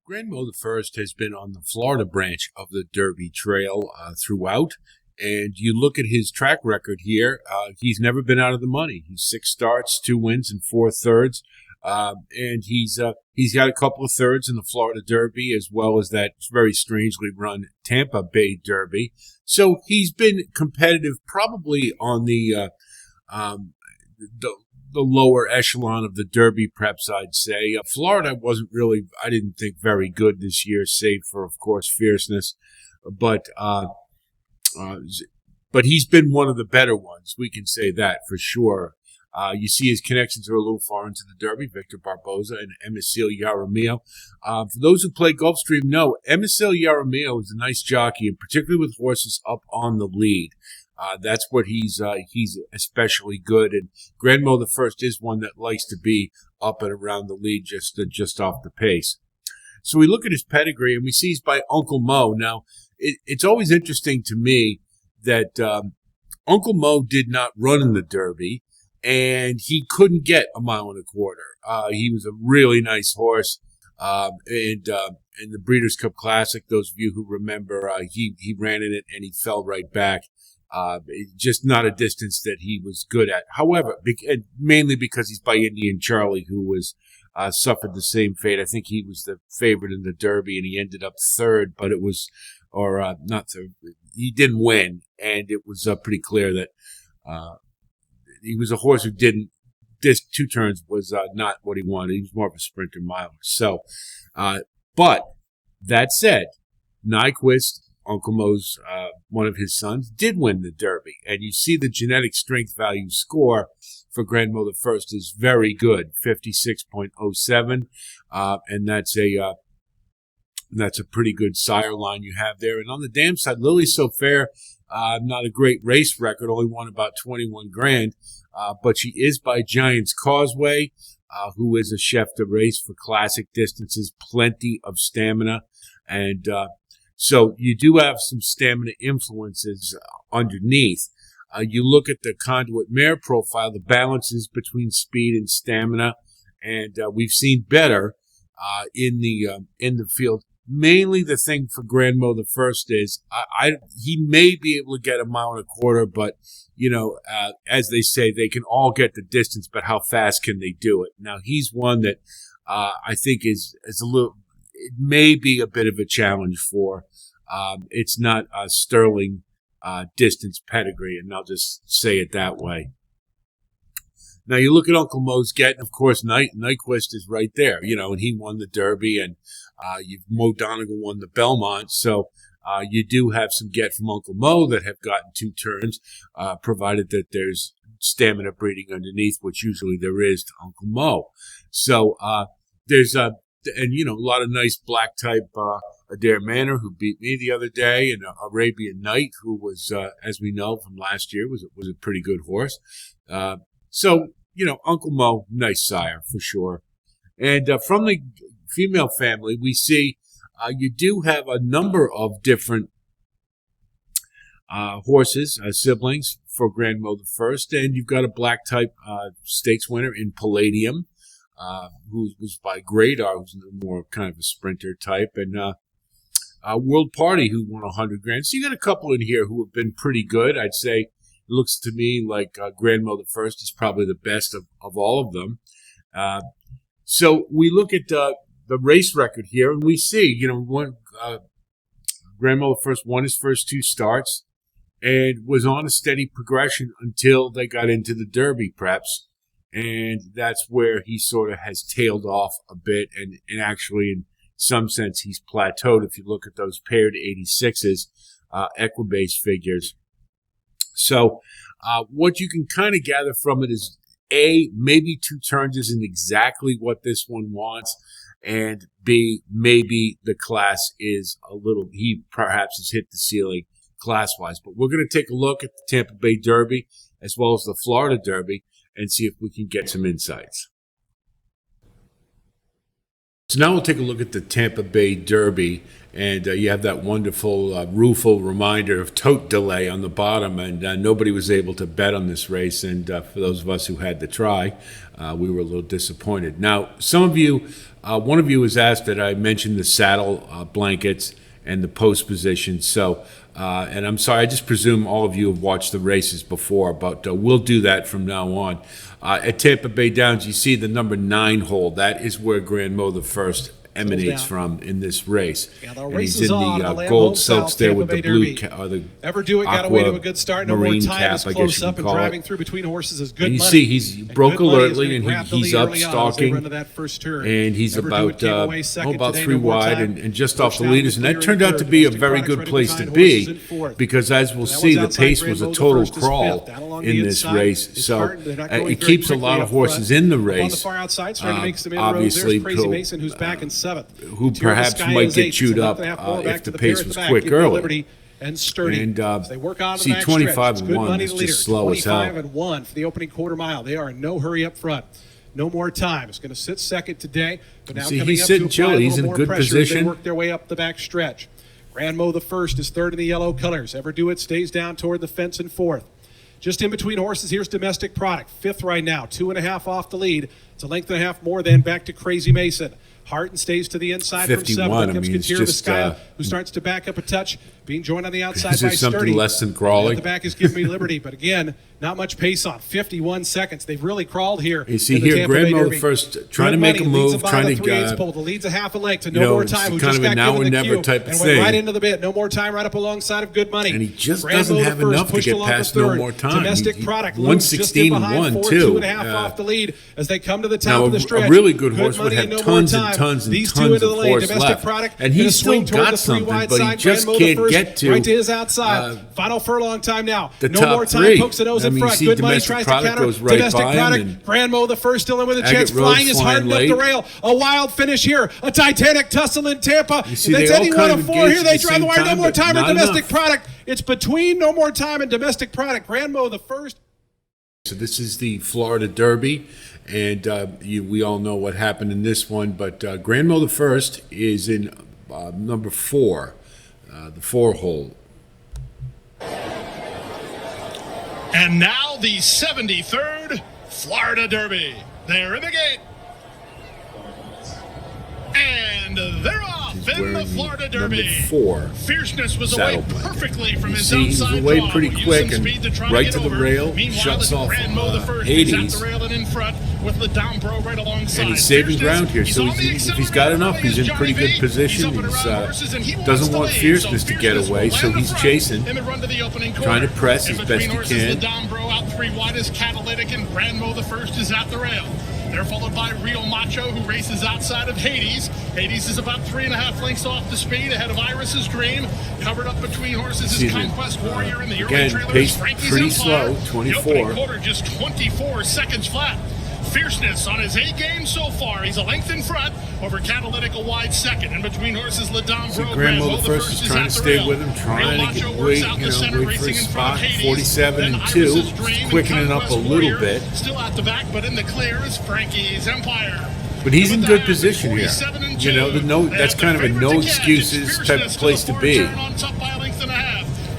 Granmo the First has been on the Florida branch of the Derby Trail throughout, and you look at his track record here. He's never been out of the money. He's 6 starts, 2 wins, and 4 thirds, and he's got a couple of thirds in the Florida Derby as well as that very strangely run Tampa Bay Derby. So he's been competitive, probably on um, the lower echelon of the Derby preps, I'd say. Florida wasn't really, I didn't think, very good this year, save for, of course, Fierceness. But but he's been one of the better ones. We can say that for sure. You see his connections are a little far into the Derby, Victor Barboza and Emicele Jaramillo. For those who play Gulfstream know, Emicele Jaramillo is a nice jockey, and particularly with horses up on the lead. That's what he's especially good. And Granmo the First is one that likes to be up and around the lead, just off the pace. So we look at his pedigree and we see he's by Uncle Mo. Now, it's always interesting to me that Uncle Mo did not run in the Derby, and he couldn't get a 1.25 miles. He was a really nice horse. In the Breeders' Cup Classic, those of you who remember, he ran in it and he fell right back. Just not a distance that he was good at. However, mainly because he's by Indian Charlie, who was suffered the same fate. I think he was the favorite in the Derby, and he ended up third, but it was, or not third. He didn't win, and it was pretty clear that he was a horse who didn't. This 2 turns was not what he wanted. He was more of a sprinter miler. So, but that said, Nyquist, Uncle Mo's, one of his sons, did win the Derby. And you see the genetic strength value score for Granmo the First is very good, 56.07. And that's a pretty good sire line you have there. And on the dam side, Lily So Fair, not a great race record, only won about 21 grand. But she is by Giant's Causeway, who is a chef de race for classic distances, plenty of stamina. And, so you do have some stamina influences underneath. You look at the Conduit Mare profile, the balances between speed and stamina, and we've seen better in the field. Mainly the thing for Granmo the First is he may be able to get a 1.25 miles, but as they say, they can all get the distance, but how fast can they do it? Now he's one that I think is a little. It may be a bit of a challenge for. It's not a sterling distance pedigree, and I'll just say it that way. Now you look at Uncle Mo's getting, of course, Nyquist is right there, and he won the Derby, and Mo Donegal won the Belmont, so you do have some get from Uncle Mo that have gotten 2 turns, provided that there's stamina breeding underneath, which usually there is to Uncle Mo. So there's a lot of nice black type Adair Manor, who beat me the other day, and Arabian Night, who was, as we know from last year, was a pretty good horse. So Uncle Mo, nice sire for sure. And from the female family, we see you do have a number of different horses, siblings for Granmo the First, and you've got a black type stakes winner in Palladium, who was by Gradar, who's more kind of a sprinter type, and World Party, who won 100 grand. So you got a couple in here who have been pretty good. I'd say it looks to me like Granmo the First is probably the best of all of them. So we look at the race record here, and we see, Granmo the First won his first 2 starts and was on a steady progression until they got into the Derby preps. And that's where he sort of has tailed off a bit, and actually, in some sense, he's plateaued if you look at those paired 86s, Equibase figures. So what you can kind of gather from it is, A, maybe 2 turns isn't exactly what this one wants, and B, maybe the class is he perhaps has hit the ceiling class-wise. But we're going to take a look at the Tampa Bay Derby as well as the Florida Derby, and see if we can get some insights. So now we'll take a look at the Tampa Bay Derby, and you have that wonderful rueful reminder of tote delay on the bottom, and nobody was able to bet on this race, and for those of us who had to try, we were a little disappointed. Now, some of you One of you has asked that I mention the saddle blankets and the post position. So, and I'm sorry, I just presume all of you have watched the races before, but we'll do that from now on. At Tampa Bay Downs, you see the number 9 hole. That is where Grand Mo the First emanates from in this race. Yeah, the and race he's is in on the gold silks there with the blue the Ever do it, got away to a good start. No more time is close up, and driving through between horses is good and you money. see he's broke alertly, and he's up stalking, and he's about 3 wide and just off the leaders. And that turned out to be a very good place to be, because as we'll see, the pace was a total crawl in this race. So it keeps a lot of horses in the race, obviously, who perhaps might get chewed up if the pace was quick early. And sturdy. And they work on see, 25-1 is just slow as hell. 25-1 for the opening quarter mile. They are in no hurry up front. No more time. It's going to sit second today, but now see, coming he's up sitting to chill. He's in good position. They work their way up the back stretch. Grand Mo the First is third in the yellow colors. Ever Do It stays down toward the fence in fourth. Just in between horses, here's Domestic Product, fifth right now, 2.5 off the lead. It's a length and a half more than back to Crazy Mason. Harton stays to the inside 51, from seventh. Then comes Katir Vizcaya, who starts to back up a touch, being joined on the outside is by something Sturdy. less than crawling? At the back is Give Me Liberty, but again, not much pace on. 51 seconds. They've really crawled here. You see here, Grand Mo the First trying to make a move, trying to the lead's a half a length to No More Time. It's kind of a now or never type of thing. Went right into the bit. No More Time right up alongside of Good Money. And he just doesn't have enough to get past No More Time. Domestic Product 116-1 too. 2.5 off the lead as they come to the top of the stretch. A really good horse would have tons and tons and tons of force left. And he's still got something, but he just can't get to right to his outside. Final furlong time now. No More Time pokes the nose in front. Good Money tries to counter. Domestic Product. Grand Mo the First still in with a chance. Flying is Harden up the rail. A wild finish here. A Titanic tussle in Tampa. That's any one of 4 here. They drive the wire. No More Time and Domestic Product. It's between No More Time and Domestic Product. Grand Mo the First. So this is the Florida Derby, and we all know what happened in this one. But Grand Mo the First is in number 4, the 4-hole. And now the 73rd Florida Derby. They're in the gate. And they're off in the Florida Derby. 4 Fierceness was away perfectly from his outside. He was away pretty quick and right to the rail. Meanwhile, shuts off Hades. At the rail and in front with the Dombro right alongside. And he's saving ground here. So if he's got enough, he's in pretty good position. He doesn't want Fierceness to get away, so he's chasing, trying to press as best he can. The Dombro out 3 wide is Catalytic, and Grand Mo the First is at the rail. They're followed by Real Macho, who races outside of Hades. Hades is about 3.5 lengths off the speed, ahead of Iris's Dream. Covered up between horses is Conquest Warrior and the early trailer is Frankie's pretty Empire. slow, 24. The opening quarter just 24 seconds flat. Fierceness on his A game so far. He's a length in front over Catalytic, a wide second. And between horses, Ladam Grand Mo the First is trying to stay with him, trying to wait for his spot. 47-2, quickening up a little bit. Still at the back, but in the clear is Frankie's Empire. But he's in good position here. You know, that's kind of a no excuses type of place to be.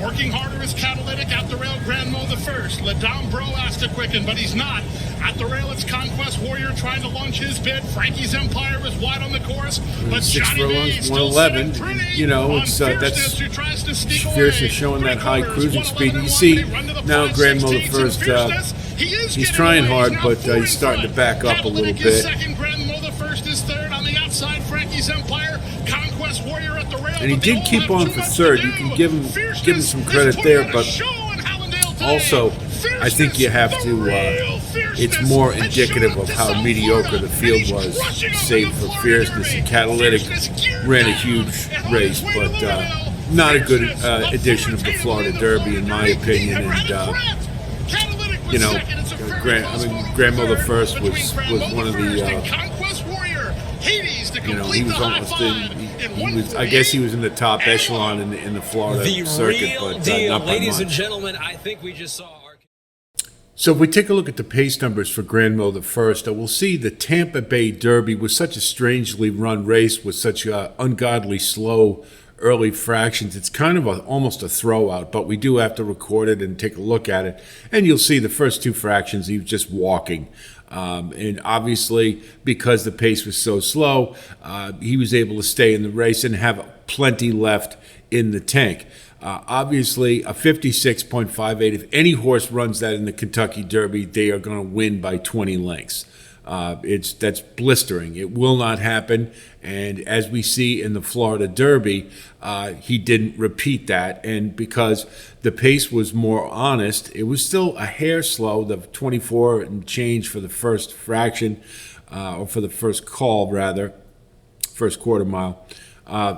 Working harder is Catalytic at the rail. Grand Mo the First. Ladam has to quicken, but he's not. At the rail, it's Conquest Warrior trying to launch his bid. Frankie's Empire is wide on the course, but 6 Johnny furlongs, 111. You know, it's that's Fierceness showing that high cruising speed. And you see now Grand Mo the First. He's trying hard, but he's starting to back up a little bit. Grand Mo the First is third on the outside. Frankie's Empire. Conquest Warrior at the rail. And he did keep on for third. You can give him some credit there, but also I think you have to. It's more indicative of how mediocre the field was, save for Fierceness. And Catalytic ran a huge race, but not a good edition of the Florida Derby, in my opinion. And you know, Grand Mo the First was one of the. You know, he was almost in. I guess he was in the top echelon in the Florida circuit, but not by ladies much. and gentlemen, I think we just saw. So if we take a look at the pace numbers for Grand Mo the First, we'll see the Tampa Bay Derby was such a strangely run race with such ungodly slow early fractions, it's kind of almost a throwout, but we do have to record it and take a look at it. And you'll see the first 2 fractions, he was just walking. And obviously, because the pace was so slow, he was able to stay in the race and have plenty left in the tank. Obviously, a 56.58, if any horse runs that in the Kentucky Derby, they are going to win by 20 lengths. That's blistering. It will not happen. And as we see in the Florida Derby, he didn't repeat that. And because the pace was more honest, it was still a hair slow, the 24 and change for the first fraction, or for the first call, rather, first quarter mile.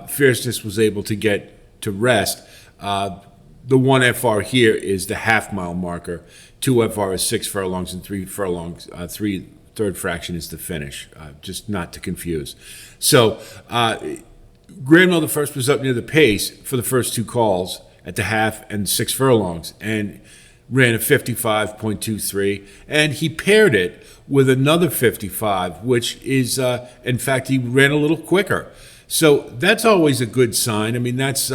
Fierceness was able to get to rest. The 1 FR here is the half-mile marker. 2 FR is 6 furlongs, and 3 furlongs, third fraction is the finish, just not to confuse. So Granville the First was up near the pace for the first 2 calls at the half and 6 furlongs, and ran a 55.23, and he paired it with another 55, which is, in fact, he ran a little quicker. So that's always a good sign. I mean, that's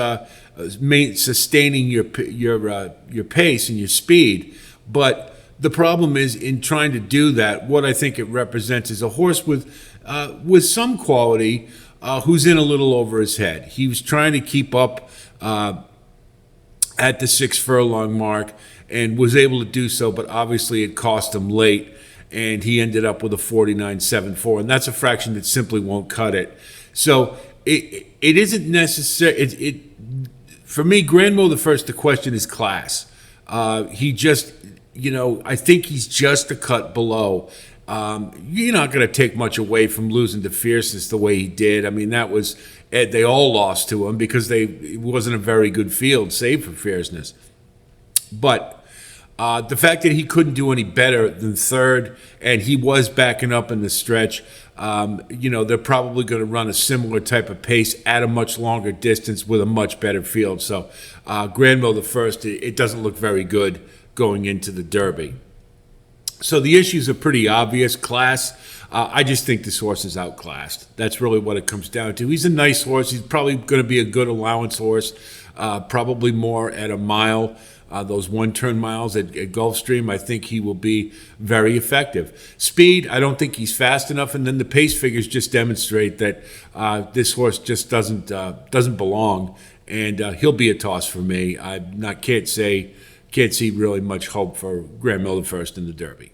sustaining your pace and your speed. But the problem is, in trying to do that, what I think it represents is a horse with some quality, who's in a little over his head. He was trying to keep up at the 6 furlong mark and was able to do so, but obviously it cost him late, and he ended up with a 49.74, and that's a fraction that simply won't cut it. So it isn't necessary. For me, Granville the First, the question is class. He just, I think he's just a cut below. You're not going to take much away from losing to Fierceness the way he did. I mean, they all lost to him because it wasn't a very good field, save for Fierceness. But the fact that he couldn't do any better than third, and he was backing up in the stretch, they're probably going to run a similar type of pace at a much longer distance with a much better field. So Granville the First, it doesn't look very good going into the Derby. So the issues are pretty obvious. Class, I just think this horse is outclassed. That's really what it comes down to. He's a nice horse. He's probably going to be a good allowance horse, probably more at a mile. Those one-turn miles at Gulfstream, I think he will be very effective. Speed, I don't think he's fast enough, and then the pace figures just demonstrate that this horse just doesn't belong, and he'll be a toss for me. Can't see really much hope for Granville the First in the Derby.